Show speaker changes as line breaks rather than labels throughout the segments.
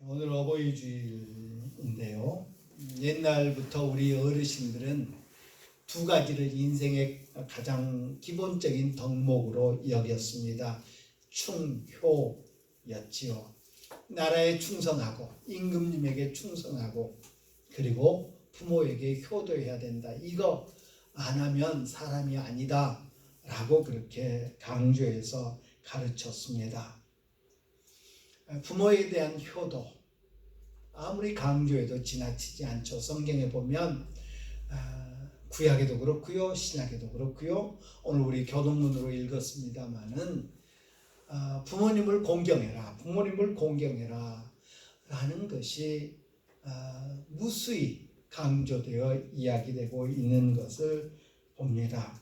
오늘 어버이 주일인데요. 옛날부터 우리 어르신들은 두 가지를 인생의 가장 기본적인 덕목으로 여겼습니다. 충효였지요. 나라에 충성하고 임금님에게 충성하고 그리고 부모에게 효도해야 된다. 이거 안 하면 사람이 아니다 라고 그렇게 강조해서 가르쳤습니다. 부모에 대한 효도 아무리 강조해도 지나치지 않죠. 성경에 보면 구약에도 그렇고요, 신약에도 그렇고요. 오늘 우리 교동문으로 읽었습니다마는 부모님을 공경해라, 부모님을 공경해라 라는 것이 무수히 강조되어 이야기되고 있는 것을 봅니다.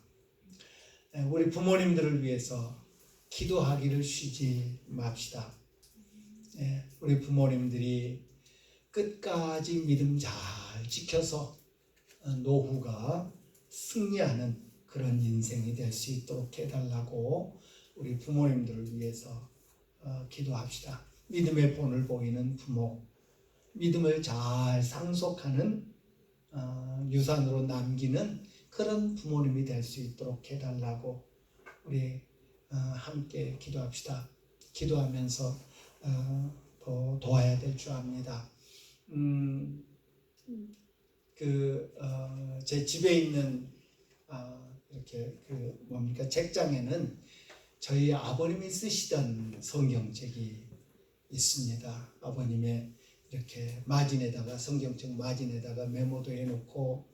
우리 부모님들을 위해서 기도하기를 쉬지 맙시다. 우리 부모님들이 끝까지 믿음 잘 지켜서 노후가 승리하는 그런 인생이 될 수 있도록 해달라고 우리 부모님들을 위해서 기도합시다. 믿음의 본을 보이는 부모, 믿음을 잘 상속하는 유산으로 남기는 그런 부모님이 될 수 있도록 해달라고 우리 함께 기도합시다. 기도하면서 더 도와야 될 줄 압니다. 제 집에 있는 이렇게 책장에는 저희 아버님이 쓰시던 성경책이 있습니다. 아버님의 이렇게 마진에다가 성경책 마진에다가 메모도 해놓고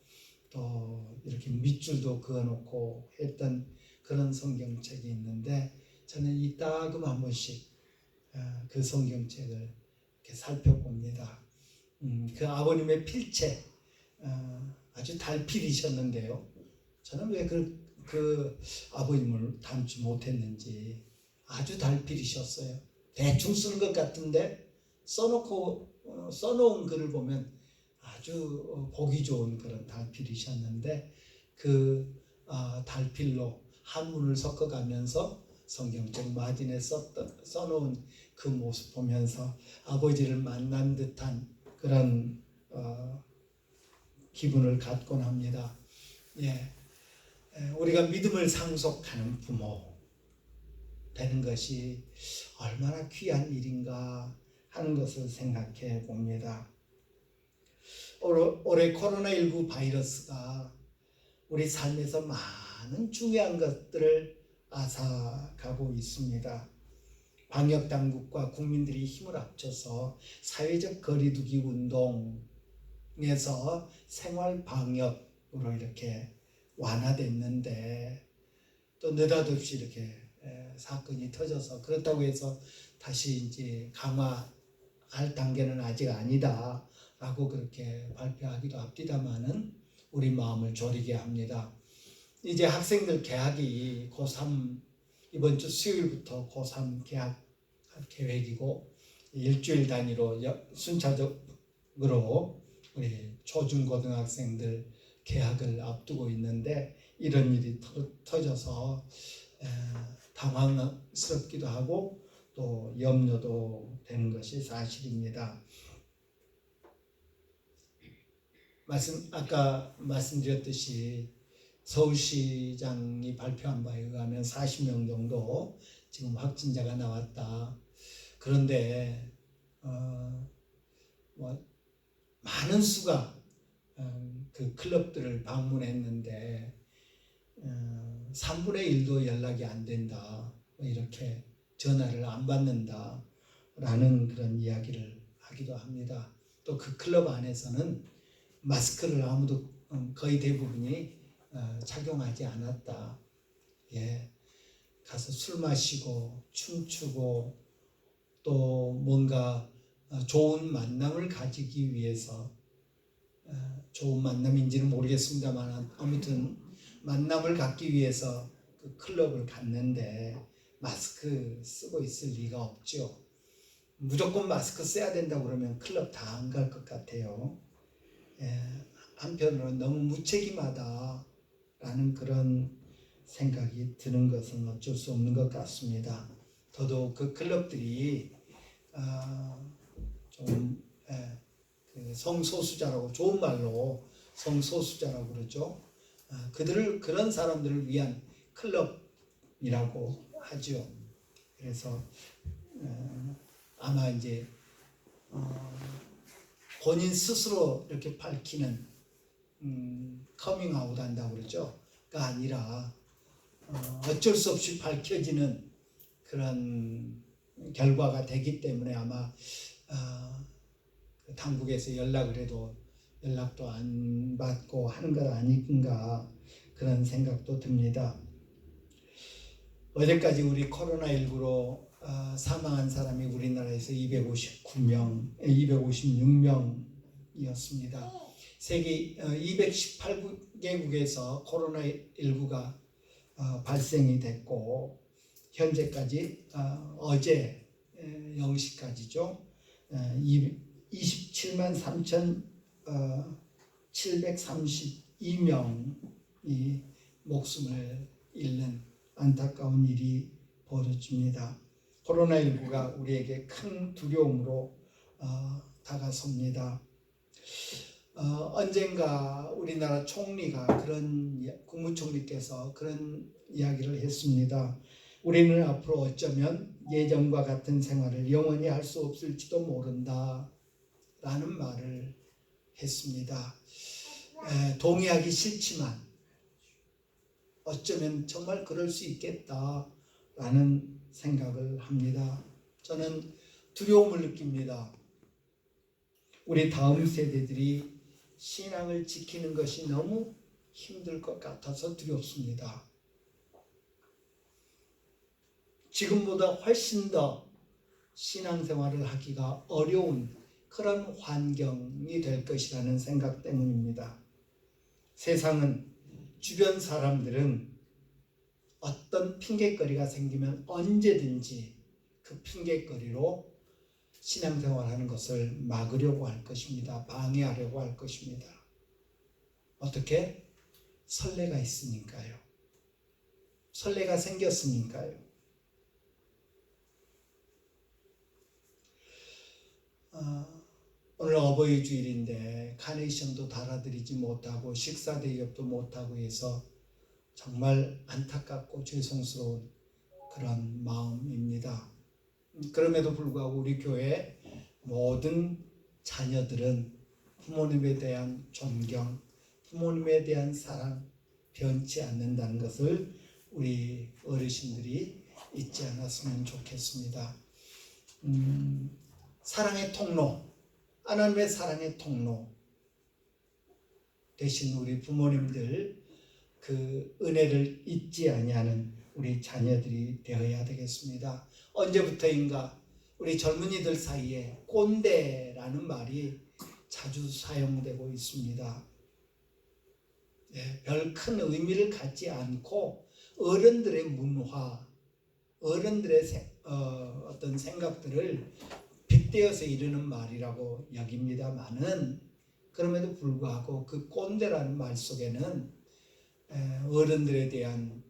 또 이렇게 밑줄도 그어놓고 했던 그런 성경책이 있는데 저는 이따금 한 번씩 그 성경책을 이렇게 살펴봅니다. 그 아버님의 필체 아주 달필이셨는데요. 저는 왜 그 아버님을 닮지 못했는지 아주 달필이셨어요. 대충 쓰는 것 같은데 써놓은 글을 보면 아주 보기 좋은 그런 달필이셨는데 그 달필로 한문을 섞어가면서 성경책 마진에 써놓은 그 모습 보면서 아버지를 만난 듯한 그런 기분을 갖곤 합니다. 우리가 믿음을 상속하는 부모 되는 것이 얼마나 귀한 일인가 하는 것을 생각해 봅니다. 올해 코로나19 바이러스가 우리 삶에서 많은 중요한 것들을 앗아가고 있습니다. 방역당국과 국민들이 힘을 합쳐서 사회적 거리두기 운동에서 생활방역으로 이렇게 완화됐는데 또 느닷없이 이렇게 사건이 터져서 그렇다고 해서 다시 이제 강화할 단계는 아직 아니다 라고 그렇게 발표하기도 합니다만은 우리 마음을 졸이게 합니다. 이제 학생들 개학이 고3 이번 주 수요일부터 고3 개학할 계획이고 일주일 단위로 순차적으로 우리 초중고등학생들 개학을 앞두고 있는데 이런 일이 터져서 당황스럽기도 하고 또 염려도 되는 것이 사실입니다. 아까 말씀드렸듯이 서울시장이 발표한 바에 의하면 40명 정도 지금 확진자가 나왔다. 그런데 많은 수가 그 클럽들을 방문했는데 3분의 1도 연락이 안 된다. 이렇게 전화를 안 받는다. 라는 그런 이야기를 하기도 합니다. 또 그 클럽 안에서는 마스크를 아무도 거의 대부분이 착용하지 않았다. 가서 술 마시고 춤추고 또 뭔가 좋은 만남을 가지기 위해서 좋은 만남인지는 모르겠습니다만 아무튼 만남을 갖기 위해서 그 클럽을 갔는데 마스크 쓰고 있을 리가 없죠. 무조건 마스크 써야 된다고 그러면 클럽 다 안 갈 것 같아요. 한편으로는 너무 무책임하다라는 그런 생각이 드는 것은 어쩔 수 없는 것 같습니다. 더더욱 그 클럽들이 좀 성소수자라고 좋은 말로 성소수자라고 그러죠. 그런 사람들을 위한 클럽이라고 하죠. 그래서 아마 이제 본인 스스로 이렇게 밝히는 커밍아웃 한다고 그러죠. 가 아니라 어쩔 수 없이 밝혀지는 그런 결과가 되기 때문에 아마 당국에서 연락을 해도 연락도 안 받고 하는 것 아닌가 그런 생각도 듭니다. 어제까지 우리 코로나19로 사망한 사람이 우리나라에서 256명이었습니다. 세계 218개국에서 코로나19가 발생이 됐고 현재까지 어제 0시까지죠. 27만 3,732명이 목숨을 잃는 안타까운 일이 벌어집니다. 코로나19가 우리에게 큰 두려움으로 다가섭니다. 언젠가 우리나라 총리가 국무총리께서 그런 이야기를 했습니다. 우리는 앞으로 어쩌면 예전과 같은 생활을 영원히 할 수 없을지도 모른다 라는 말을 했습니다. 동의하기 싫지만 어쩌면 정말 그럴 수 있겠다라는 생각을 합니다. 저는 두려움을 느낍니다. 우리 다음 세대들이 신앙을 지키는 것이 너무 힘들 것 같아서 두렵습니다. 지금보다 훨씬 더 신앙생활을 하기가 어려운 그런 환경이 될 것이라는 생각 때문입니다. 세상은 주변 사람들은 어떤 핑곗거리가 생기면 언제든지 그 핑곗거리로 신앙생활하는 것을 막으려고 할 것입니다. 방해하려고 할 것입니다. 어떻게? 선례가 있으니까요. 선례가 생겼으니까요. 오늘 어버이 주일인데 카네이션도 달아드리지 못하고 식사 대접도 못하고 해서 정말 안타깝고 죄송스러운 그런 마음입니다. 그럼에도 불구하고 우리 교회 모든 자녀들은 부모님에 대한 존경, 부모님에 대한 사랑 변치 않는다는 것을 우리 어르신들이 잊지 않았으면 좋겠습니다. 사랑의 통로, 하나님의 사랑의 통로 대신 우리 부모님들 그 은혜를 잊지 아니하는 우리 자녀들이 되어야 되겠습니다. 언제부터인가 우리 젊은이들 사이에 꼰대라는 말이 자주 사용되고 있습니다. 별 큰 의미를 갖지 않고 어른들의 문화, 어른들의 어떤 생각들을 빗대어서 이르는 말이라고 여깁니다만은 그럼에도 불구하고 그 꼰대라는 말 속에는 어른들에 대한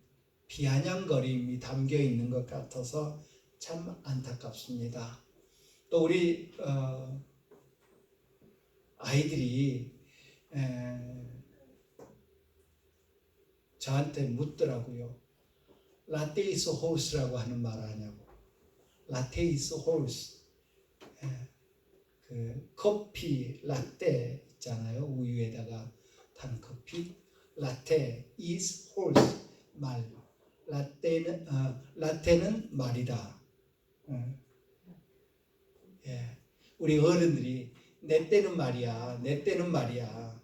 비아냥거림이 담겨 있는 것 같아서 참 안타깝습니다. 또 우리 아이들이 저한테 묻더라고요. 라떼 is horse라고 하는 말 아냐고. 라떼 is horse. 그 커피 라떼 있잖아요. 우유에다가 탄 커피. 라떼 is horse. 말. 라떼는 말이다. 우리 어른들이 내 때는 말이야. 내 때는 말이야.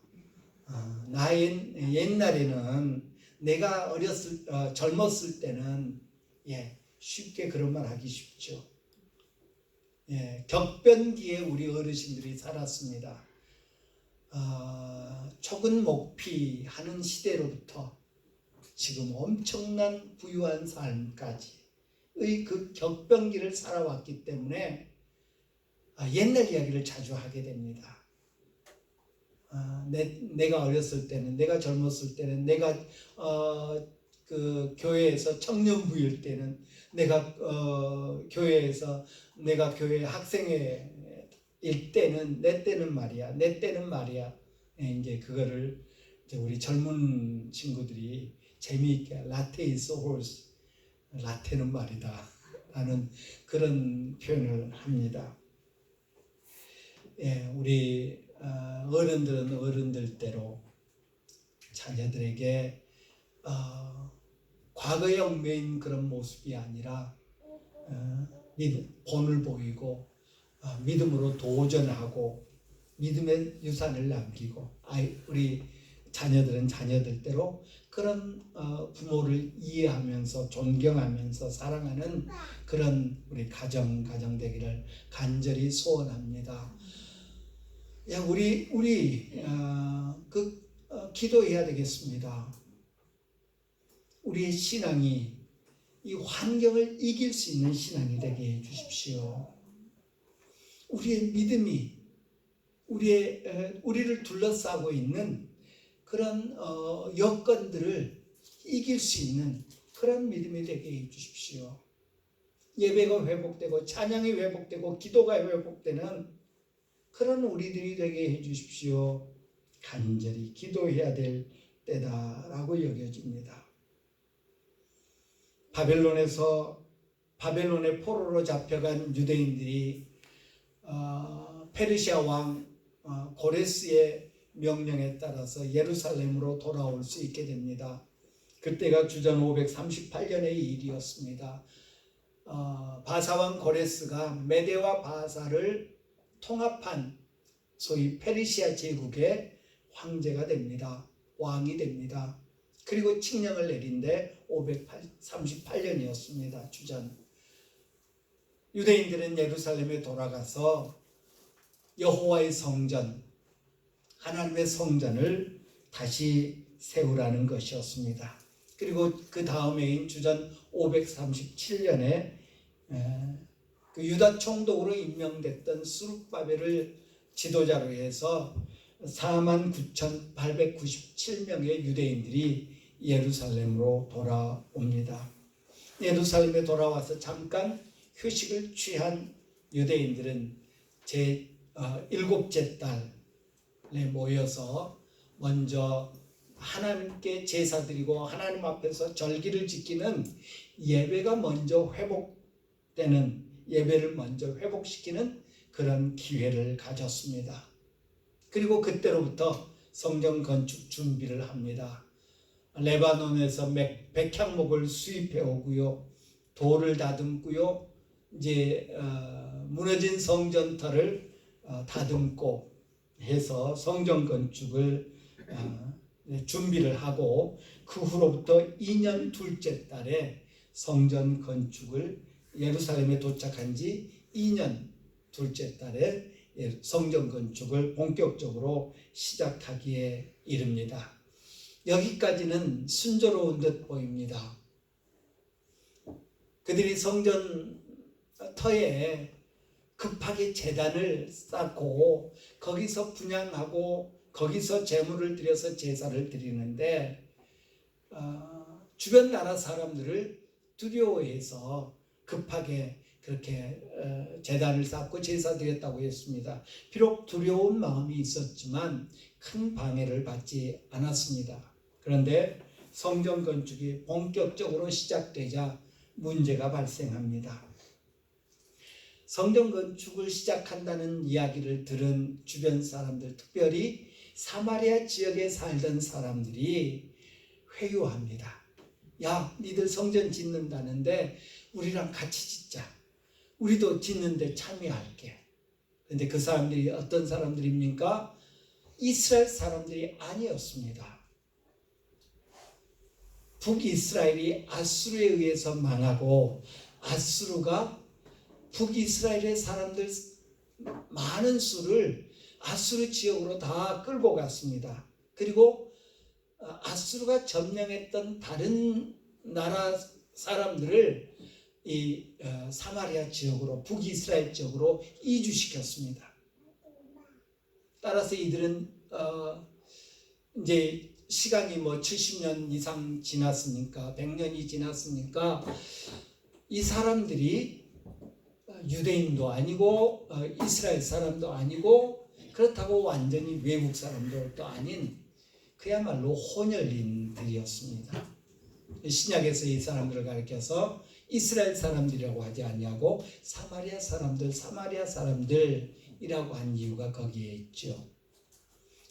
옛날에는 내가 젊었을 때는 쉽게 그런 말 하기 쉽죠. 격변기에 우리 어르신들이 살았습니다. 촉은 목피하는 시대로부터 지금 엄청난 부유한 삶까지의 그 격변기를 살아왔기 때문에 옛날 이야기를 자주 하게 됩니다. 내가 어렸을 때는, 내가 젊었을 때는, 내가 그 교회에서 청년부일 때는, 내가 교회 학생회 일때는 내 때는 말이야, 내 때는 말이야. 이제 그거를 이제 우리 젊은 친구들이 재미있게 라테 is horse, 라테는 말이다 라는 그런 표현을 합니다. 예, 우리 어른들은 어른들대로 자녀들에게 과거에 얽매인 그런 모습이 아니라 본을 보이고 믿음으로 도전하고 믿음의 유산을 남기고 우리 자녀들은 자녀들대로 그런 부모를 이해하면서 존경하면서 사랑하는 그런 우리 가정 되기를 간절히 소원합니다. 우리 기도해야 되겠습니다. 우리의 신앙이 이 환경을 이길 수 있는 신앙이 되게 해 주십시오. 우리의 믿음이 우리를 둘러싸고 있는 그런 여건들을 이길 수 있는 그런 믿음이 되게 해 주십시오. 예배가 회복되고 찬양이 회복되고 기도가 회복되는 그런 우리들이 되게 해 주십시오. 간절히 기도해야 될 때다라고 여겨집니다. 바벨론의 포로로 잡혀간 유대인들이 페르시아 왕 고레스의 명령에 따라서 예루살렘으로 돌아올 수 있게 됩니다. 그때가 주전 538년의 일이었습니다. 바사왕 고레스가 메대와 바사를 통합한 소위 페르시아 제국의 황제가 됩니다. 왕이 됩니다. 그리고 칙령을 내린데 538년이었습니다. 주전. 유대인들은 예루살렘에 돌아가서 여호와의 성전, 하나님의 성전을 다시 세우라는 것이었습니다. 그리고 그 다음해인 주전 537년에 그 유다 총독으로 임명됐던 스룹바벨을 지도자로 해서 49,897명의 유대인들이 예루살렘으로 돌아옵니다. 예루살렘에 돌아와서 잠깐 휴식을 취한 유대인들은 일곱째 달에 모여서 먼저 하나님께 제사 드리고 하나님 앞에서 절기를 지키는 예배가 먼저 회복되는, 예배를 먼저 회복시키는 그런 기회를 가졌습니다. 그리고 그때로부터 성전 건축 준비를 합니다. 레바논에서 백향목을 수입해 오고요, 돌을 다듬고요, 이제 무너진 성전터를 다듬고 해서 성전 건축을 준비를 하고, 그 후로부터 2년 둘째 달에 성전 건축을, 예루살렘에 도착한 지 2년 둘째 달에 성전 건축을 본격적으로 시작하기에 이릅니다. 여기까지는 순조로운 듯 보입니다. 그들이 성전 터에 급하게 제단을 쌓고 거기서 분향하고 거기서 제물을 드려서 제사를 드리는데 주변 나라 사람들을 두려워해서 급하게 그렇게 제단을 쌓고 제사 드렸다고 했습니다. 비록 두려운 마음이 있었지만 큰 방해를 받지 않았습니다. 그런데 성전 건축이 본격적으로 시작되자 문제가 발생합니다. 성전 건축을 시작한다는 이야기를 들은 주변 사람들, 특별히 사마리아 지역에 살던 사람들이 회유합니다. 야, 니들 성전 짓는다는데 우리랑 같이 짓자. 우리도 짓는데 참여할게. 그런데 그 사람들이 어떤 사람들입니까? 이스라엘 사람들이 아니었습니다. 북이스라엘이 아수르에 의해서 망하고, 아수르가 북이스라엘의 사람들 많은 수를 아수르 지역으로 다 끌고 갔습니다. 그리고 아수르가 점령했던 다른 나라 사람들을 이 사마리아 지역으로, 북이스라엘 지역으로 이주시켰습니다. 따라서 이들은 이제 시간이 70년 이상 지났으니까, 100년이 지났으니까 이 사람들이 유대인도 아니고 이스라엘 사람도 아니고 그렇다고 완전히 외국 사람들도 아닌 그야말로 혼혈인들이었습니다. 신약에서 이 사람들을 가리켜서 이스라엘 사람들이라고 하지 않냐고 사마리아 사람들이라고 한 이유가 거기에 있죠.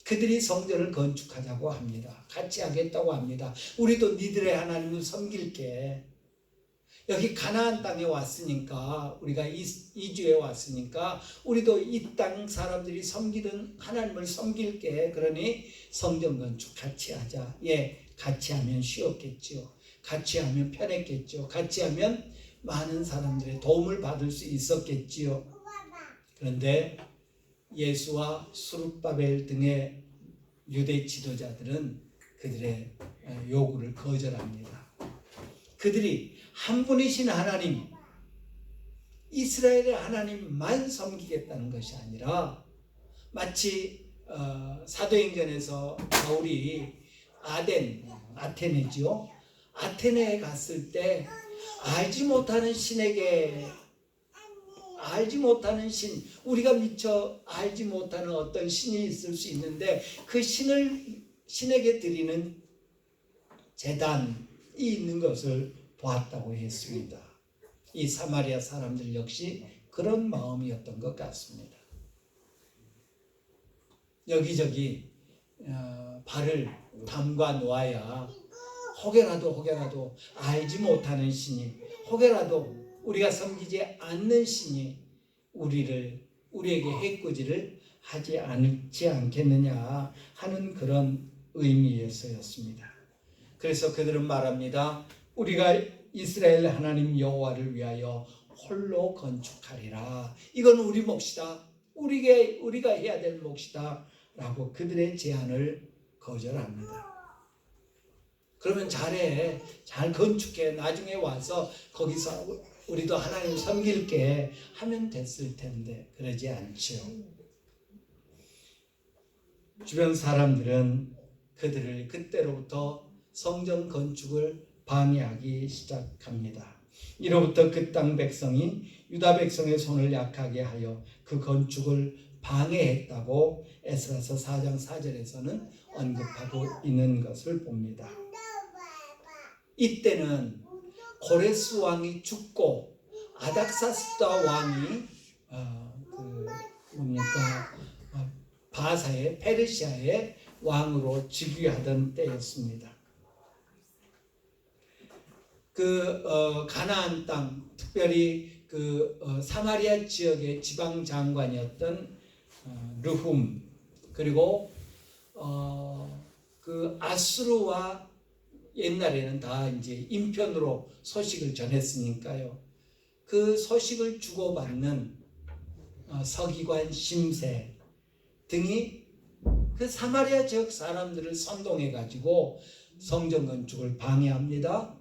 그들이 성전을 건축하자고 합니다. 같이 하겠다고 합니다. 우리도 니들의 하나님을 섬길게. 여기 가나안 땅에 왔으니까, 우리가 이주에 왔으니까 우리도 이 땅 사람들이 섬기는 하나님을 섬길게. 그러니 성전 건축 같이 하자. 예, 같이 하면 쉬웠겠죠. 같이 하면 편했겠죠. 같이 하면 많은 사람들의 도움을 받을 수 있었겠지요. 그런데 예수와 수룹바벨 등의 유대 지도자들은 그들의 요구를 거절합니다. 그들이 한 분이신 하나님, 이스라엘의 하나님만 섬기겠다는 것이 아니라 마치 사도행전에서 바울이 아테네지요. 아테네에 갔을 때 알지 못하는 신에게, 알지 못하는 신, 우리가 미처 알지 못하는 어떤 신이 있을 수 있는데 그 신에게 드리는 제단이 있는 것을 보았다고 했습니다. 이 사마리아 사람들 역시 그런 마음이었던 것 같습니다. 여기저기 발을 담가 놓아야 혹여라도 알지 못하는 신이, 혹여라도 우리가 섬기지 않는 신이 우리에게 해코지를 하지 않겠느냐 하는 그런 의미에서였습니다. 그래서 그들은 말합니다. 우리가 이스라엘 하나님 여호와를 위하여 홀로 건축하리라. 이건 우리 몫이다. 우리가 해야 될 몫이다. 라고 그들의 제안을 거절합니다. 그러면 잘해, 잘 건축해, 나중에 와서 거기서 우리도 하나님 섬길게 하면 됐을 텐데 그러지 않죠. 주변 사람들은 그들을 그때로부터 성전 건축을 방해하기 시작합니다. 이로부터 그 땅 백성이 유다 백성의 손을 약하게 하여 그 건축을 방해했다고 에스라서 4장 4절에서는 언급하고 있는 것을 봅니다. 이때는 고레스 왕이 죽고 아닥사스다 왕이 바사의 페르시아의 왕으로 즉위하던 때였습니다. 가나안 땅, 특별히 사마리아 지역의 지방 장관이었던 르훔, 그리고 아수르와 옛날에는 다 이제 인편으로 소식을 전했으니까요. 그 소식을 주고받는 서기관 심세 등이 그 사마리아 지역 사람들을 선동해 가지고 성전 건축을 방해합니다.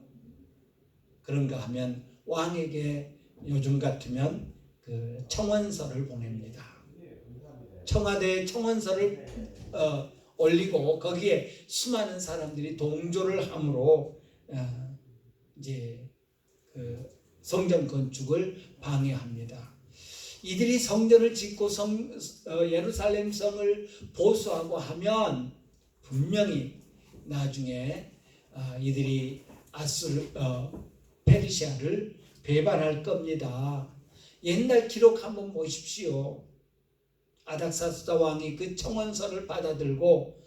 그런가 하면 왕에게 요즘 같으면 그 청원서를 보냅니다. 청와대에 청원서를 올리고 거기에 수많은 사람들이 동조를 함으로 이제 성전 건축을 방해합니다. 이들이 성전을 짓고 예루살렘 성을 보수하고 하면 분명히 나중에 이들이 페르시아를 배반할 겁니다. 옛날 기록 한번 보십시오. 아닥사스다 왕이 그 청원서를 받아들고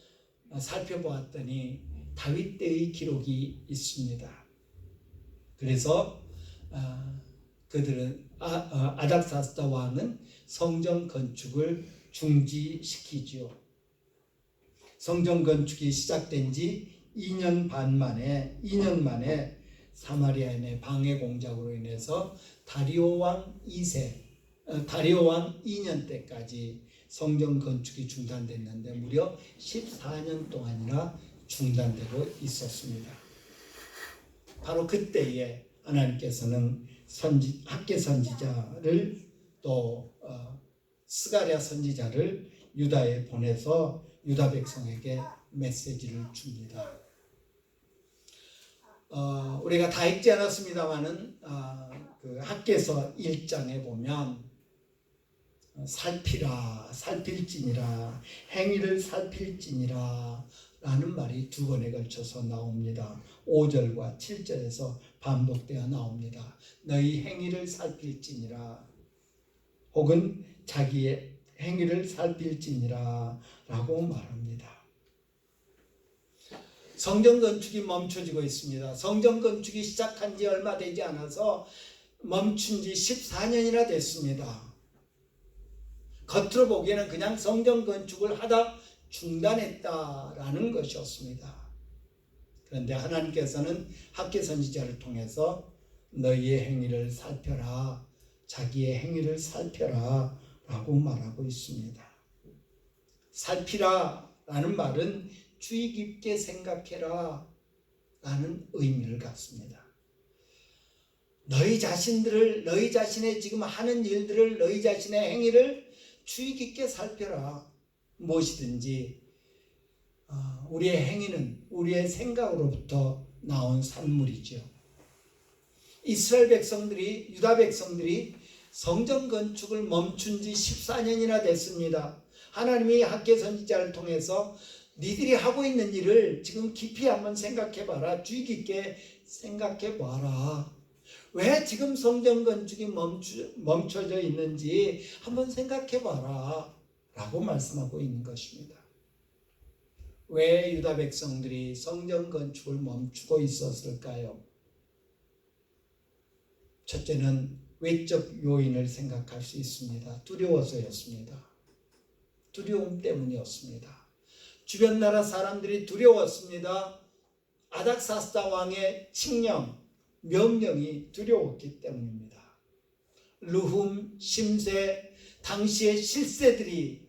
살펴보았더니 다윗 때의 기록이 있습니다. 그래서 그들은 아닥사스다 왕은 성전 건축을 중지시키지요. 성전 건축이 시작된 지 2년 만에 사마리아인의 방해 공작으로 인해서 다리오 왕 2년 때까지 성전 건축이 중단됐는데 무려 14년 동안이나 중단되고 있었습니다. 바로 그때에 하나님께서는 학개 선지자를 또 스가랴 선지자를 유다에 보내서 유다 백성에게 메시지를 줍니다. 우리가 다 읽지 않았습니다만은 그 학개서 1장에 보면 살피라, 살필지니라, 행위를 살필지니라 라는 말이 두 번에 걸쳐서 나옵니다. 5절과 7절에서 반복되어 나옵니다. 너희 행위를 살필지니라, 혹은 자기의 행위를 살필지니라 라고 말합니다. 성전 건축이 멈춰지고 있습니다. 성전 건축이 시작한 지 얼마 되지 않아서 멈춘 지 14년이나 됐습니다. 겉으로 보기에는 그냥 성전 건축을 하다 중단했다라는 것이었습니다. 그런데 하나님께서는 학개 선지자를 통해서 너희의 행위를 살펴라, 자기의 행위를 살펴라 라고 말하고 있습니다. 살피라 라는 말은 주의 깊게 생각해라 라는 의미를 갖습니다. 너희 자신들을, 너희 자신의 지금 하는 일들을, 너희 자신의 행위를 주의 깊게 살펴라. 무엇이든지 우리의 행위는 우리의 생각으로부터 나온 산물이죠. 이스라엘 백성들이, 유다 백성들이 성전 건축을 멈춘 지 14년이나 됐습니다. 하나님이 학개 선지자를 통해서 니들이 하고 있는 일을 지금 깊이 한번 생각해 봐라. 주의 깊게 생각해 봐라. 왜 지금 성전 건축이 멈춰져 있는지 한번 생각해 봐라 라고 말씀하고 있는 것입니다. 왜 유다 백성들이 성전 건축을 멈추고 있었을까요? 첫째는 외적 요인을 생각할 수 있습니다. 두려워서였습니다. 두려움 때문이었습니다. 주변 나라 사람들이 두려웠습니다. 아닥사스다 왕의 칙령, 명령이 두려웠기 때문입니다. 르훔, 심세, 당시의 실세들이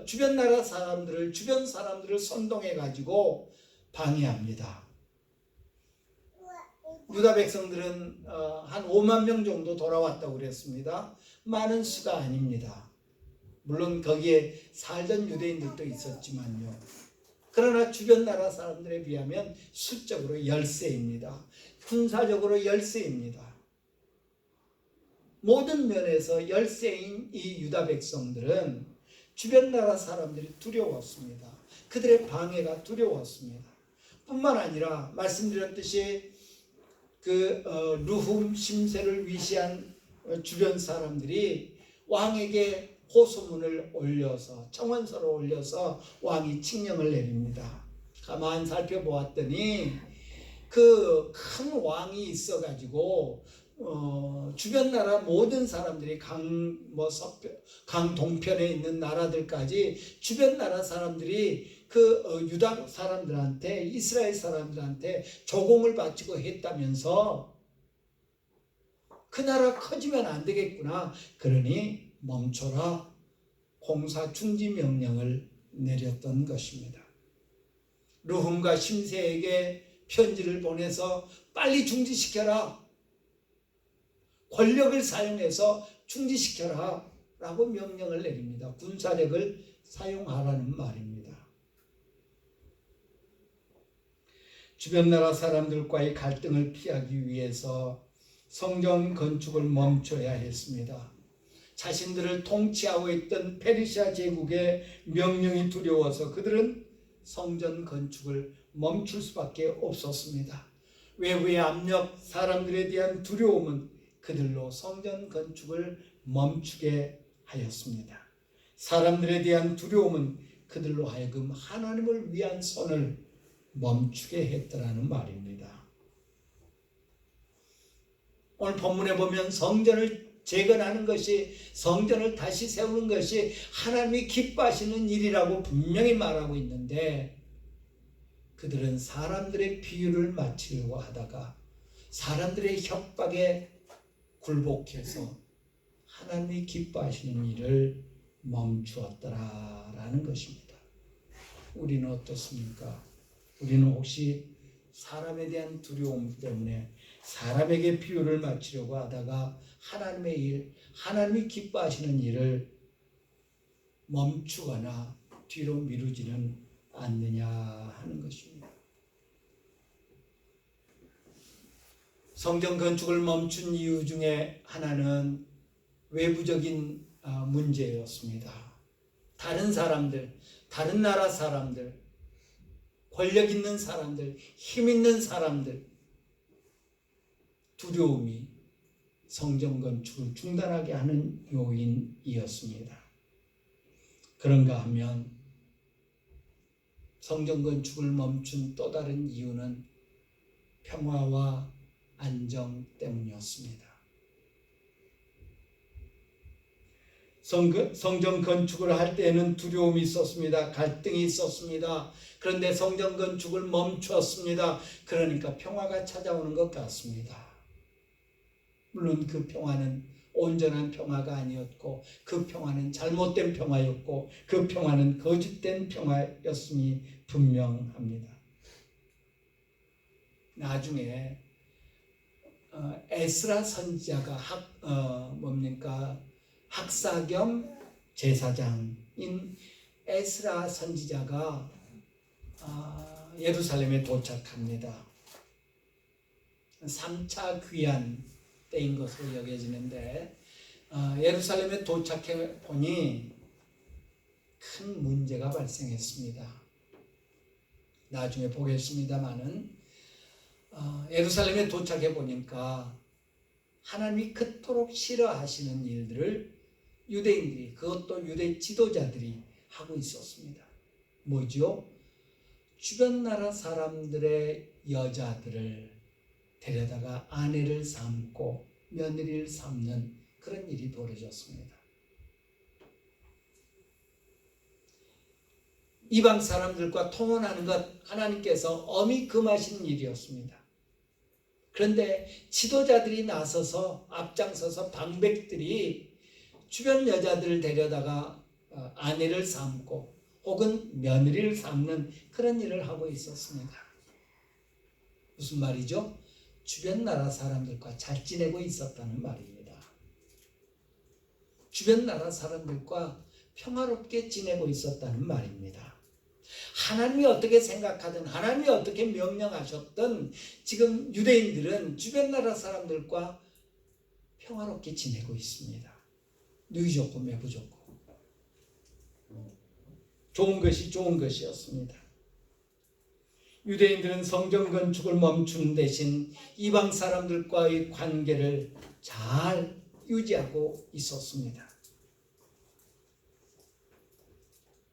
주변 나라 사람들을, 주변 사람들을 선동해 가지고 방해합니다. 유다 백성들은 한 5만 명 정도 돌아왔다고 그랬습니다. 많은 수가 아닙니다. 물론 거기에 살던 유대인들도 있었지만요. 그러나 주변 나라 사람들에 비하면 수적으로 열세입니다. 군사적으로 열세입니다. 모든 면에서 열세인 이 유다 백성들은 주변 나라 사람들이 두려웠습니다. 그들의 방해가 두려웠습니다. 뿐만 아니라 말씀드렸듯이 르훔, 심세를 위시한 주변 사람들이 왕에게 호소문을 올려서, 청원서를 올려서 왕이 칙령을 내립니다. 가만 살펴보았더니 그 큰 왕이 있어가지고 주변 나라 모든 사람들이 강 동편에 있는 나라들까지 주변 나라 사람들이 유다 사람들한테, 이스라엘 사람들한테 조공을 바치고 했다면서 그 나라 커지면 안 되겠구나. 그러니 멈춰라. 공사 중지 명령을 내렸던 것입니다. 르훔과 심세에게 편지를 보내서 빨리 중지시켜라. 권력을 사용해서 중지시켜라 라고 명령을 내립니다. 군사력을 사용하라는 말입니다. 주변 나라 사람들과의 갈등을 피하기 위해서 성전 건축을 멈춰야 했습니다. 자신들을 통치하고 있던 페르시아 제국의 명령이 두려워서 그들은 성전 건축을 멈출 수밖에 없었습니다. 외부의 압력, 사람들에 대한 두려움은 그들로 성전 건축을 멈추게 하였습니다. 사람들에 대한 두려움은 그들로 하여금 하나님을 위한 손을 멈추게 했더라는 말입니다. 오늘 본문에 보면 성전을 재건하는 것이, 성전을 다시 세우는 것이 하나님이 기뻐하시는 일이라고 분명히 말하고 있는데, 그들은 사람들의 비유를 맞추려고 하다가 사람들의 협박에 굴복해서 하나님이 기뻐하시는 일을 멈추었더라라는 것입니다. 우리는 어떻습니까? 우리는 혹시 사람에 대한 두려움 때문에 사람에게 비유를 맞추려고 하다가 하나님의 일, 하나님이 기뻐하시는 일을 멈추거나 뒤로 미루지는 않느냐 하는 것입니다. 성전 건축을 멈춘 이유 중에 하나는 외부적인 문제였습니다. 다른 사람들, 다른 나라 사람들, 권력 있는 사람들, 힘 있는 사람들, 두려움이 성전 건축을 중단하게 하는 요인이었습니다. 그런가 하면 성전 건축을 멈춘 또 다른 이유는 평화와 안정 때문이었습니다. 성전 건축을 할 때에는 두려움이 있었습니다. 갈등이 있었습니다. 그런데 성전 건축을 멈추었습니다. 그러니까 평화가 찾아오는 것 같습니다. 물론 그 평화는 온전한 평화가 아니었고, 그 평화는 잘못된 평화였고, 그 평화는 거짓된 평화였음이 분명합니다. 나중에 에스라 선지자가 학사 겸 제사장인 에스라 선지자가 예루살렘에 도착합니다. 3차 귀환 때인 것으로 여겨지는데, 예루살렘에 도착해 보니 큰 문제가 발생했습니다. 나중에 보겠습니다마는 예루살렘에 도착해 보니까 하나님이 그토록 싫어하시는 일들을 유대인들이, 그것도 유대 지도자들이 하고 있었습니다. 뭐죠? 주변 나라 사람들의 여자들을 데려다가 아내를 삼고 며느리를 삼는 그런 일이 벌어졌습니다. 이방 사람들과 통혼하는 것 하나님께서 엄히 금하신 일이었습니다. 그런데 지도자들이 나서서 앞장서서 방백들이 주변 여자들을 데려다가 아내를 삼고 혹은 며느리를 삼는 그런 일을 하고 있었습니다. 무슨 말이죠? 주변 나라 사람들과 잘 지내고 있었다는 말입니다. 주변 나라 사람들과 평화롭게 지내고 있었다는 말입니다. 하나님이 어떻게 생각하든 하나님이 어떻게 명령하셨든 지금 유대인들은 주변 나라 사람들과 평화롭게 지내고 있습니다. 누이 좋고 매부 좋고 좋은 것이 좋은 것이었습니다. 유대인들은 성전 건축을 멈추는 대신 이방 사람들과의 관계를 잘 유지하고 있었습니다.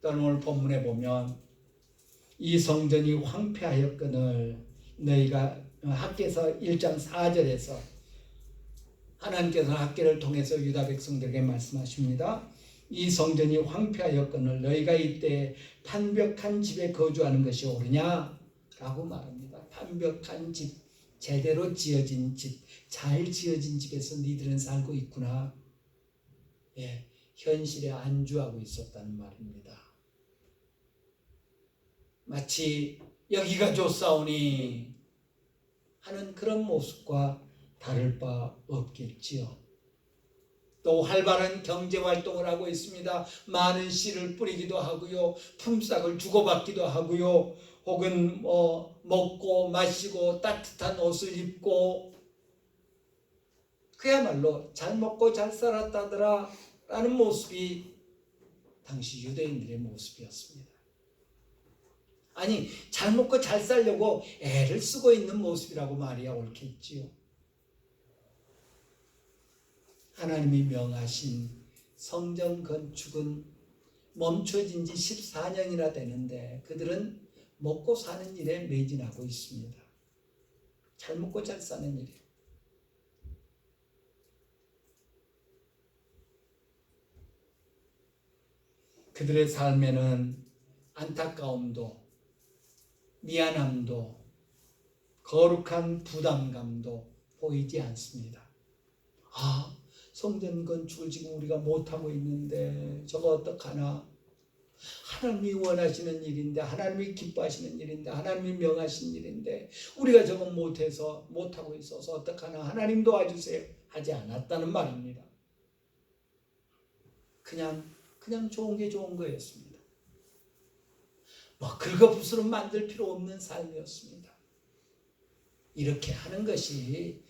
오늘 본문에 보면 이 성전이 황폐하였거늘 너희가 학개서 1장 4절에서 하나님께서는 학개를 통해서 유다 백성들에게 말씀하십니다. 이 성전이 황폐하였거늘 너희가 이때 판벽한 집에 거주하는 것이 옳으냐? 라고 말합니다. 판벽한 집, 제대로 지어진 집, 잘 지어진 집에서 니들은 살고 있구나. 현실에 안주하고 있었다는 말입니다. 마치 여기가 좋사오니 하는 그런 모습과 다를 바 없겠지요. 또 활발한 경제활동을 하고 있습니다. 많은 씨를 뿌리기도 하고요. 품삯을 주고받기도 하고요. 혹은 먹고 마시고 따뜻한 옷을 입고 그야말로 잘 먹고 잘 살았다더라 라는 모습이 당시 유대인들의 모습이었습니다. 아니, 잘 먹고 잘 살려고 애를 쓰고 있는 모습이라고 말이야 옳겠지요. 하나님이 명하신 성전 건축은 멈춰진 지 14년이나 되는데 그들은 먹고 사는 일에 매진하고 있습니다. 잘 먹고 잘 사는 일에. 그들의 삶에는 안타까움도 미안함도 거룩한 부담감도 보이지 않습니다. 성전 건축을 지금 우리가 못하고 있는데 저거 어떡하나. 하나님이 원하시는 일인데 하나님이 기뻐하시는 일인데 하나님이 명하신 일인데 우리가 저거 못하고 있어서 어떡하나. 하나님 도와주세요 하지 않았다는 말입니다. 그냥 좋은 게 좋은 거였습니다. 긁어부스럼 만들 필요 없는 삶이었습니다. 이렇게 하는 것이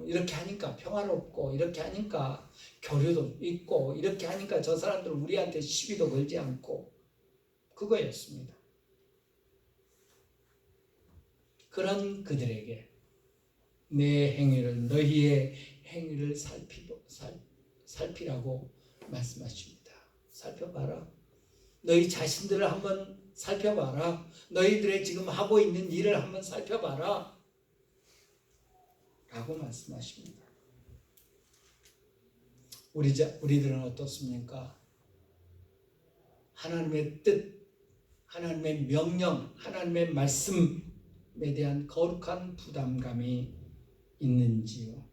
이렇게 하니까 평화롭고 이렇게 하니까 교류도 있고 이렇게 하니까 저 사람들 우리한테 시비도 걸지 않고 그거였습니다. 그런 그들에게 내 행위를 너희의 행위를 살피라고 말씀하십니다. 살펴봐라. 너희 자신들을 한번 살펴봐라. 너희들의 지금 하고 있는 일을 한번 살펴봐라. 라고 말씀하십니다. 우리들은 어떻습니까? 하나님의 뜻, 하나님의 명령, 하나님의 말씀에 대한 거룩한 부담감이 있는지요?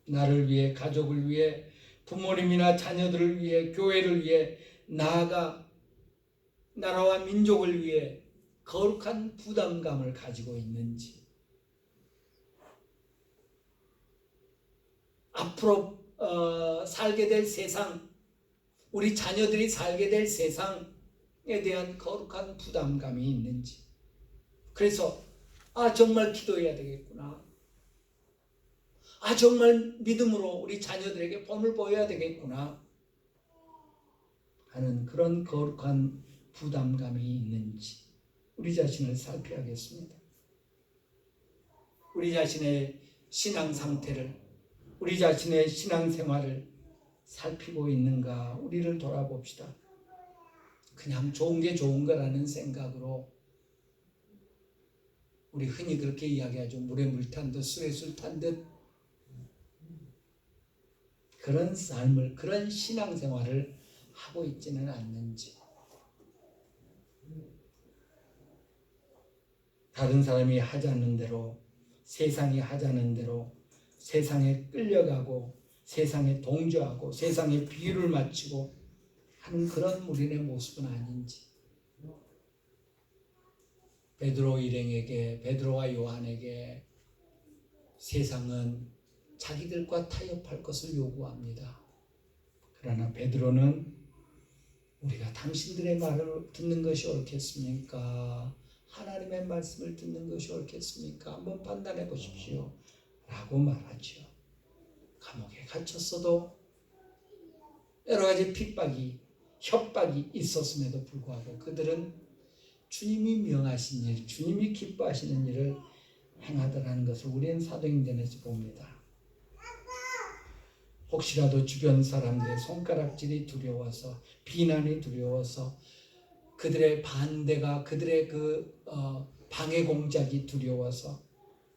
나를 위해, 가족을 위해, 부모님이나 자녀들을 위해, 교회를 위해, 나아가 나라와 민족을 위해 거룩한 부담감을 가지고 있는지, 앞으로 살게 될 세상, 우리 자녀들이 살게 될 세상에 대한 거룩한 부담감이 있는지. 그래서 정말 기도해야 되겠구나. 정말 믿음으로 우리 자녀들에게 본을 보여야 되겠구나 하는 그런 거룩한 부담감이 있는지 우리 자신을 살펴야겠습니다. 우리 자신의 신앙 상태를, 우리 자신의 신앙 생활을 살피고 있는가 우리를 돌아봅시다. 그냥 좋은 게 좋은 거라는 생각으로 우리 흔히 그렇게 이야기하죠. 물에 물 탄 듯 술에 술 탄 듯 그런 삶을, 그런 신앙 생활을 하고 있지는 않는지. 다른 사람이 하자는 대로, 세상이 하자는 대로 세상에 끌려가고 세상에 동조하고 세상에 비유를 맞추고 하는 그런 우리의 모습은 아닌지. 베드로 일행에게, 베드로와 요한에게 세상은 자기들과 타협할 것을 요구합니다. 그러나 베드로는 우리가 당신들의 말을 듣는 것이 옳겠습니까? 하나님의 말씀을 듣는 것이 옳겠습니까? 한번 판단해 보십시오. 라고 말하죠. 감옥에 갇혔어도 여러 가지 핍박이, 협박이 있었음에도 불구하고 그들은 주님이 명하신 일, 주님이 기뻐하시는 일을 행하더라는 것을 우리는 사도행전에서 봅니다. 혹시라도 주변 사람들의 손가락질이 두려워서, 비난이 두려워서, 그들의 반대가, 그들의 방해 공작이 두려워서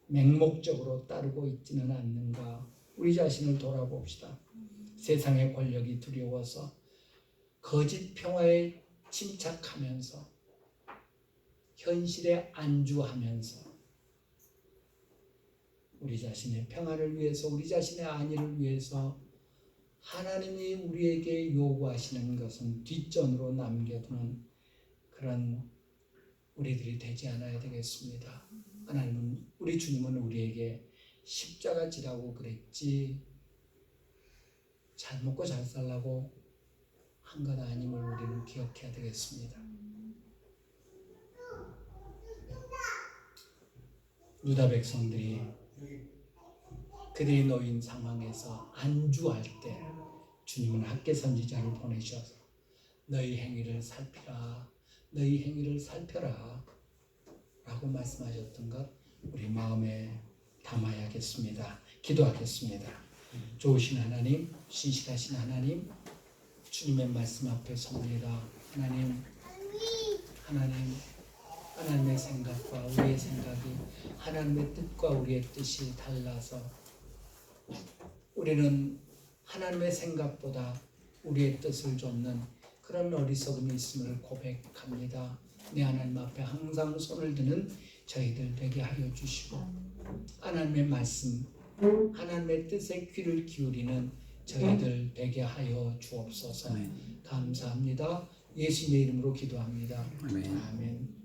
맹목적으로 따르고 있지는 않는가. 우리 자신을 돌아봅시다. 세상의 권력이 두려워서 거짓 평화에 침착하면서 현실에 안주하면서 우리 자신의 평화를 위해서, 우리 자신의 안위를 위해서 하나님이 우리에게 요구하시는 것은 뒷전으로 남겨두는 그런 우리들이 되지 않아야 되겠습니다. 하나님은, 우리 주님은 우리에게 십자가 지라고 그랬지 잘 먹고 잘 살라고 한 것 아님을 우리는 기억해야 되겠습니다. 유다 백성들이 그들이 놓인 상황에서 안주할 때 주님은 학개 선지자를 보내셔서 너희 행위를 살피라, 너희 행위를 살펴라 라고 말씀하셨던 것 우리 마음에 담아야겠습니다. 기도하겠습니다. 좋으신 하나님, 신실하신 하나님, 주님의 말씀 앞에 섭니다. 하나님의 생각과 우리의 생각이, 하나님의 뜻과 우리의 뜻이 달라서 우리는 하나님의 생각보다 우리의 뜻을 좇는 그런 어리석음이 있음을 고백합니다. 내 하나님 앞에 항상 손을 드는 저희들 되게 하여 주시고, 하나님의 말씀, 하나님의 뜻에 귀를 기울이는 저희들 되게 하여 주옵소서. 감사합니다. 예수님의 이름으로 기도합니다. 아멘.